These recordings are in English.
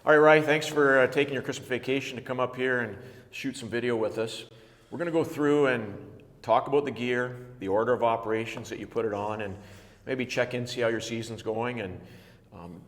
All right, Rye, thanks for taking your Christmas vacation to come up here and shoot some video with us. We're going to go through and talk about the gear, the order of operations that you put it on, and maybe check in, see how your season's going. And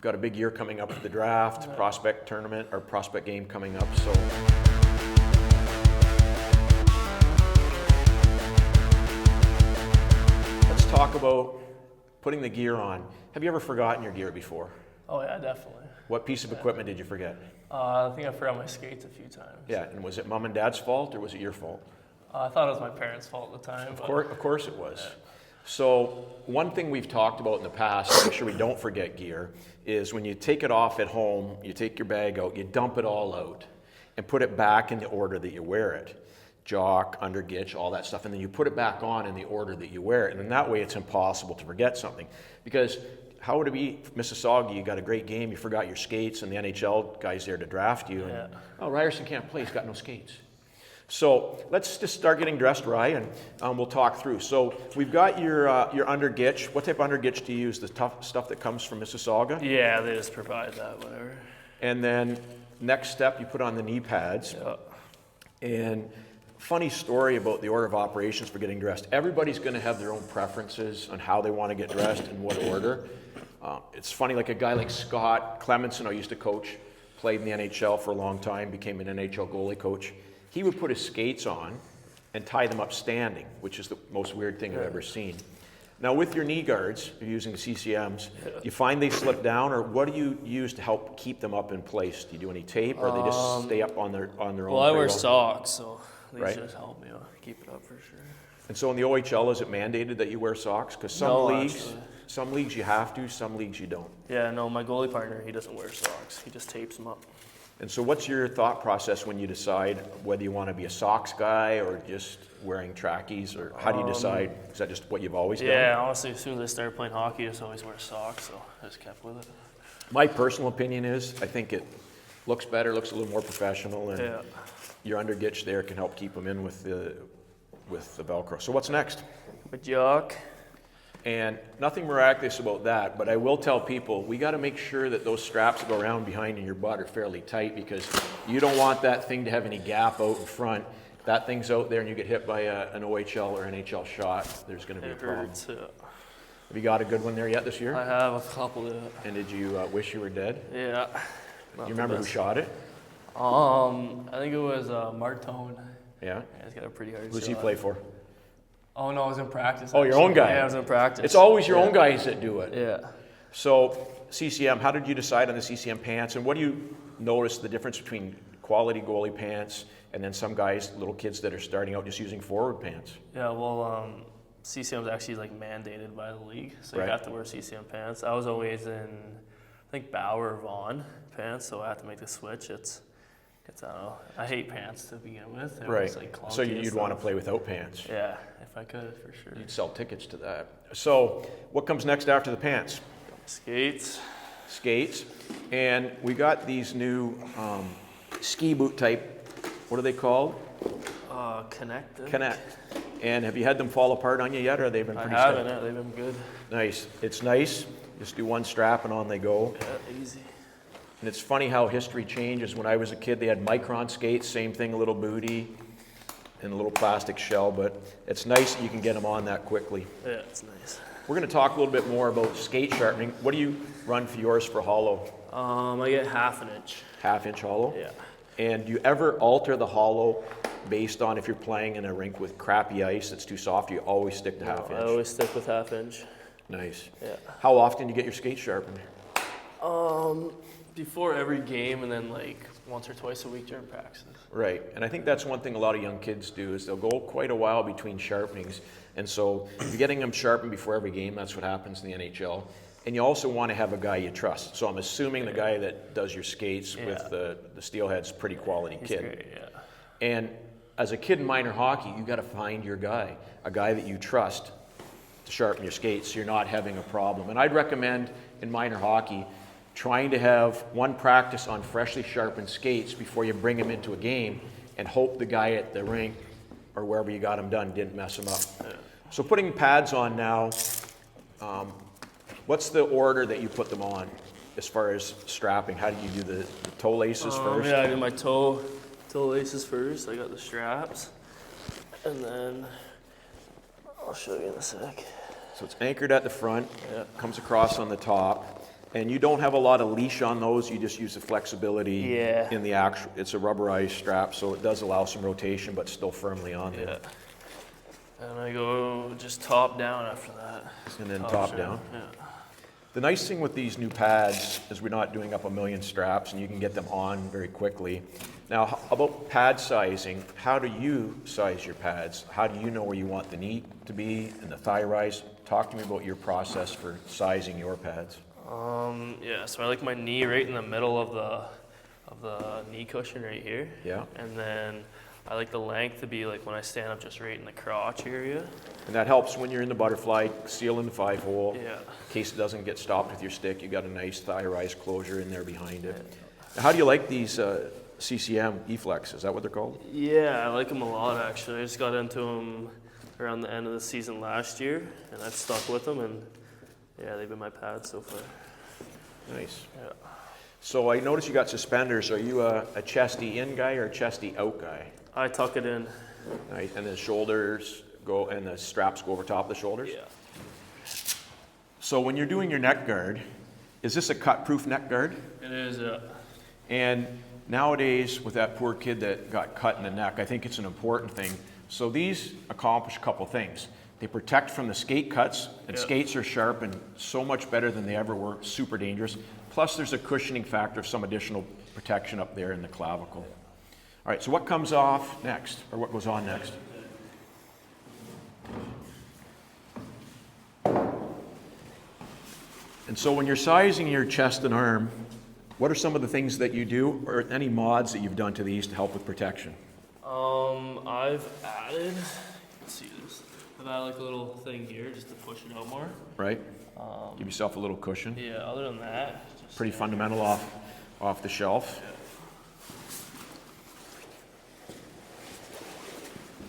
got a big year coming up with the draft, prospect tournament, or prospect game coming up. So let's talk about putting the gear on. Have you ever forgotten your gear before? Oh yeah, definitely. What piece of equipment did you forget? I think I forgot my skates a few times. Yeah, and was it mom and dad's fault or was it your fault? I thought it was my parents' fault at the time. Of course it was. Yeah. So one thing we've talked about in the past, to make sure we don't forget gear, is when you take it off at home, you take your bag out, you dump it all out and put it back in the order that you wear it. Jock, undergitch, all that stuff, and then you put it back on in the order that you wear it. And in that way it's impossible to forget something. Because how would it be, Mississauga, you got a great game, you forgot your skates, and the NHL guy's there to draft you, and oh, Ryerson can't play, he's got no skates. So let's just start getting dressed, Rye, and we'll talk through. So we've got your undergitch. What type of undergitch do you use? The tough stuff that comes from Mississauga? Yeah, they just provide that, whatever. And then next step, you put on the knee pads. Yeah. And funny story about the order of operations for getting dressed. Everybody's going to have their own preferences on how they want to get dressed and what order. It's funny, like a guy like Scott Clemenson, who used to coach, played in the NHL for a long time, became an Nhl Goalie coach. He would put his skates on and tie them up standing, which is the most weird thing I've ever seen. Now with your knee guards, you're using the CCMs, you find they slip down, or what do you use to help keep them up in place? Do you do any tape, or they just stay up on their own? Well, I wear socks, so these just help me keep it up for sure. And so in the OHL, is it mandated that you wear socks? Because some leagues you have to, some leagues you don't. Yeah, no, my goalie partner, he doesn't wear socks. He just tapes them up. And so what's your thought process when you decide whether you want to be a socks guy or just wearing trackies, or how do you decide? Is that just what you've always done? Yeah, honestly, as soon as I started playing hockey, I just always wear socks, so I just kept with it. My personal opinion is I think it looks better, looks a little more professional, and your undergitch there can help keep them in with the Velcro. So what's next? A jock. And nothing miraculous about that, but I will tell people, we got to make sure that those straps that go around behind in your butt are fairly tight, because you don't want that thing to have any gap out in front. If that thing's out there and you get hit by an OHL or NHL shot, there's going to be a problem. Have you got a good one there yet this year? I have a couple. And did you wish you were dead? Yeah. You remember who shot it? I think it was Martone. Yeah? He's got a pretty hard shot. Who's he play for? Oh, no, I was in practice. Oh, your own guy? Yeah, I was in practice. It's always your own guys that do it. Yeah. So, CCM, how did you decide on the CCM pants? And what do you notice the difference between quality goalie pants and then some guys, little kids that are starting out just using forward pants? Yeah, well, CCM is actually like mandated by the league, so you have to wear CCM pants. I was always in, I think, Bauer or Vaughn pants, so I had to make the switch. It's I don't know. I hate pants to begin with. Right. So you'd want to play without pants. Yeah, if I could, for sure. You'd sell tickets to that. So what comes next after the pants? Skates. Skates. And we got these new ski boot type, what are they called? Konekt. Konekt. And have you had them fall apart on you yet, or have they been pretty I haven't. They've been good. Nice. It's nice. Just do one strap and on they go. Yeah, easy. And it's funny how history changes. When I was a kid, they had micron skates, same thing, a little booty and a little plastic shell, but it's nice that you can get them on that quickly. Yeah, it's nice. We're going to talk a little bit more about skate sharpening. What do you run for yours for hollow? I get 1/2 inch. 1/2 inch hollow? Yeah. And do you ever alter the hollow based on if you're playing in a rink with crappy ice that's too soft? You always stick to 1/2 inch? I always stick with 1/2 inch. Nice. Yeah. How often do you get your skates sharpened? Before every game, and then like once or twice a week during practices. Right, and I think that's one thing a lot of young kids do is they'll go quite a while between sharpenings, and so you're getting them sharpened before every game. That's what happens in the NHL. And you also want to have a guy you trust. So I'm assuming the guy that does your skates with the Steelhead's pretty quality kid. Great, yeah. And as a kid in minor hockey, you got to find your guy, a guy that you trust to sharpen your skates so you're not having a problem. And I'd recommend in minor hockey trying to have one practice on freshly sharpened skates before you bring them into a game, and hope the guy at the rink or wherever you got them done didn't mess them up. So putting pads on now, what's the order that you put them on? as far as strapping? How do you do the toe laces first? Yeah, I do my toe laces first. I got the straps, and then I'll show you in a sec. So it's anchored at the front, comes across on the top, and you don't have a lot of leash on those. You just use the flexibility in the actual. It's a rubberized strap, so it does allow some rotation, but still firmly on there. And I go just top down after that. And then top down. Yeah. The nice thing with these new pads is we're not doing up a million straps, and you can get them on very quickly. Now, about pad sizing, how do you size your pads? How do you know where you want the knee to be and the thigh rise? Talk to me about your process for sizing your pads. So I like my knee right in the middle of the knee cushion right here. Yeah. And then I like the length to be like when I stand up, just right in the crotch area. And that helps when you're in the butterfly, seal in the 5-hole. Yeah. In case it doesn't get stopped with your stick, you got a nice thigh rise closure in there behind it. Now, how do you like these CCM E-Flex? Is that what they're called? Yeah, I like them a lot actually. I just got into them around the end of the season last year, and I've stuck with them, and yeah, they've been my pads so far. Nice. Yeah. So I noticed you got suspenders. Are you a chesty in guy or a chesty out guy? I tuck it in. Nice. And the shoulders go, and the straps go over top of the shoulders? Yeah. So when you're doing your neck guard, is this a cut-proof neck guard? It is, yeah. And nowadays, with that poor kid that got cut in the neck, I think it's an important thing. So these accomplish a couple things. They protect from the skate cuts, and skates are sharp and so much better than they ever were, super dangerous. Plus there's a cushioning factor of some additional protection up there in the clavicle. All right, so what comes off next, or what goes on next? And so when you're sizing your chest and arm, what are some of the things that you do, or any mods that you've done to these to help with protection? I've added, let's see this. I've added like a little thing here just to push it out more. Right. Give yourself a little cushion. Yeah, other than that. Pretty fundamental off the shelf. Yeah.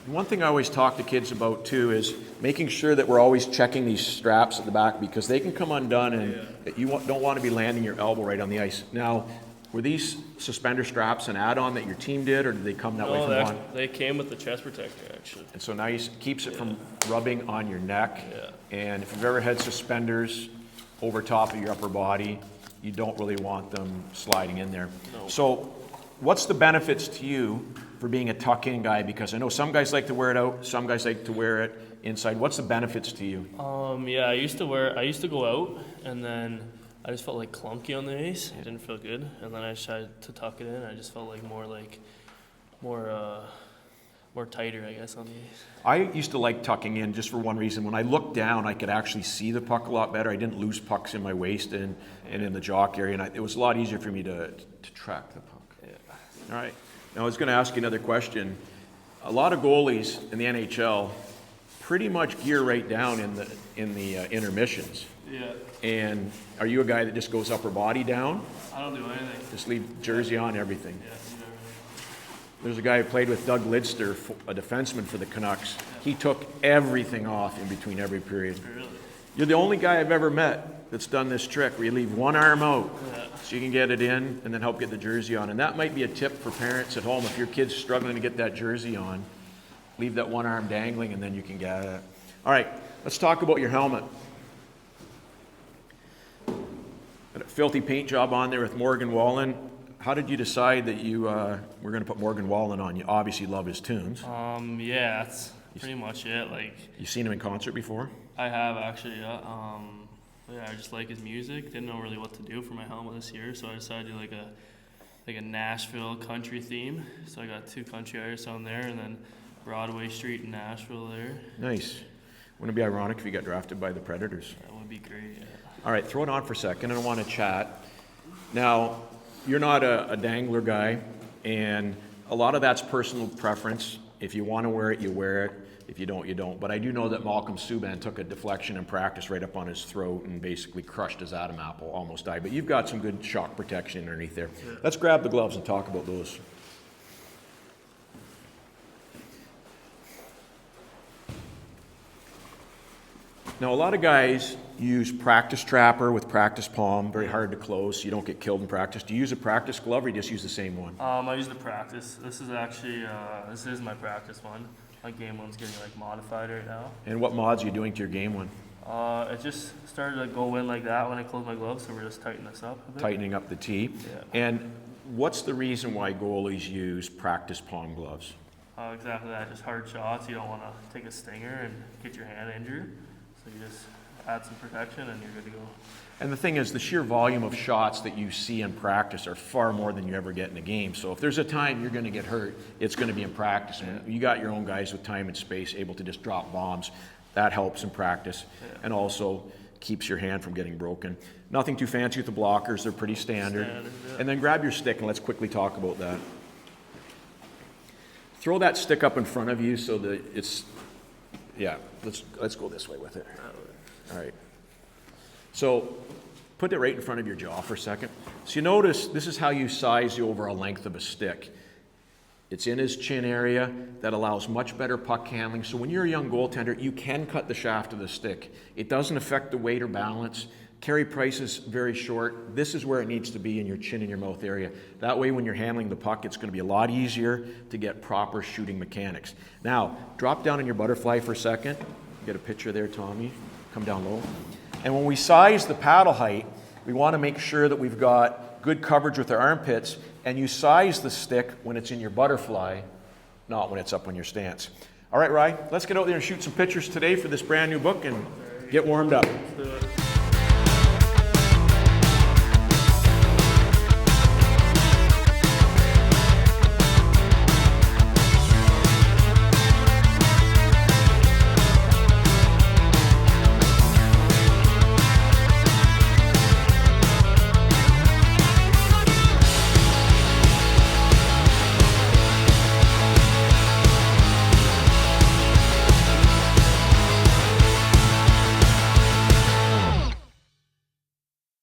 One thing I always talk to kids about too is making sure that we're always checking these straps at the back, because they can come undone and you don't want to be landing your elbow right on the ice. Now, were these suspender straps an add-on that your team did, or did they come that way from one? They came with the chest protector actually. And so now keeps it from rubbing on your neck. Yeah. And if you've ever had suspenders over top of your upper body, you don't really want them sliding in there. No. So what's the benefits to you for being a tuck-in guy? Because I know some guys like to wear it out, some guys like to wear it inside. What's the benefits to you? I used to go out, and then I just felt like clunky on the ice. It didn't feel good, and then I decided to tuck it in. I just felt like more tighter, I guess, on the ice. I used to like tucking in just for one reason. When I looked down, I could actually see the puck a lot better. I didn't lose pucks in my waist and in the jock area, and it was a lot easier for me to track the puck. Yeah. All right. Now I was going to ask you another question. A lot of goalies in the NHL pretty much gear right down in the intermissions. Yeah. And are you a guy that just goes upper body down? I don't do anything. Just leave jersey on, everything? Yeah, do everything. There's a guy who played with Doug Lidster, a defenseman for the Canucks. He took everything off in between every period. Really? You're the only guy I've ever met that's done this trick where you leave one arm out so you can get it in and then help get the jersey on. And that might be a tip for parents at home. If your kid's struggling to get that jersey on, leave that one arm dangling and then you can get it. All right, let's talk about your helmet. Got a filthy paint job on there with Morgan Wallen. How did you decide that you were going to put Morgan Wallen on? You obviously love his tunes. Yeah, that's pretty much it. Like, You seen him in concert before? I have actually, yeah. I just like his music. Didn't know really what to do for my helmet this year, so I decided to do like a Nashville country theme. So I got 2 country artists on there, and then Broadway Street in Nashville there. Nice. Wouldn't it be ironic if you got drafted by the Predators? That would be great. Yeah. All right, throw it on for a second. I don't want to chat. Now, you're not a dangler guy, and a lot of that's personal preference. If you want to wear it, you wear it. If you don't, you don't. But I do know that Malcolm Subban took a deflection in practice right up on his throat and basically crushed his Adam apple, almost died. But you've got some good shock protection underneath there. Yeah. Let's grab the gloves and talk about those. Now, a lot of guys use practice trapper with practice palm, very hard to close, so you don't get killed in practice. Do you use a practice glove, or you just use the same one? I use the practice. This is actually, this is my practice one. My game one's getting like modified right now. And what mods are you doing to your game one? It just started to go in like that when I closed my gloves, so we're just tightening this up a bit. Tightening up the tee. Yeah. And what's the reason why goalies use practice palm gloves? Exactly that, just hard shots. You don't want to take a stinger and get your hand injured. So you just add some protection and you're good to go. And the thing is, the sheer volume of shots that you see in practice are far more than you ever get in a game. So if there's a time you're going to get hurt, it's going to be in practice. And you got your own guys with time and space able to just drop bombs. That helps in practice, and also keeps your hand from getting broken. Nothing too fancy with the blockers, they're pretty standard. And then grab your stick and let's quickly talk about that. Throw that stick up in front of you so that it's, yeah, let's go this way with it. All right. So put it right in front of your jaw for a second. So you notice this is how you size the overall length of a stick. It's in his chin area. That allows much better puck handling. So when you're a young goaltender, you can cut the shaft of the stick. It doesn't affect the weight or balance. Carry price is very short. This is where it needs to be, in your chin and your mouth area. That way when you're handling the puck, it's going to be a lot easier to get proper shooting mechanics. Now, drop down in your butterfly for a second. Get a picture there, Tommy. Come down low. And when we size the paddle height, we want to make sure that we've got good coverage with our armpits, and you size the stick when it's in your butterfly, not when it's up on your stance. All right, Rye, let's get out there and shoot some pictures today for this brand new book and get warmed up. Let's do it.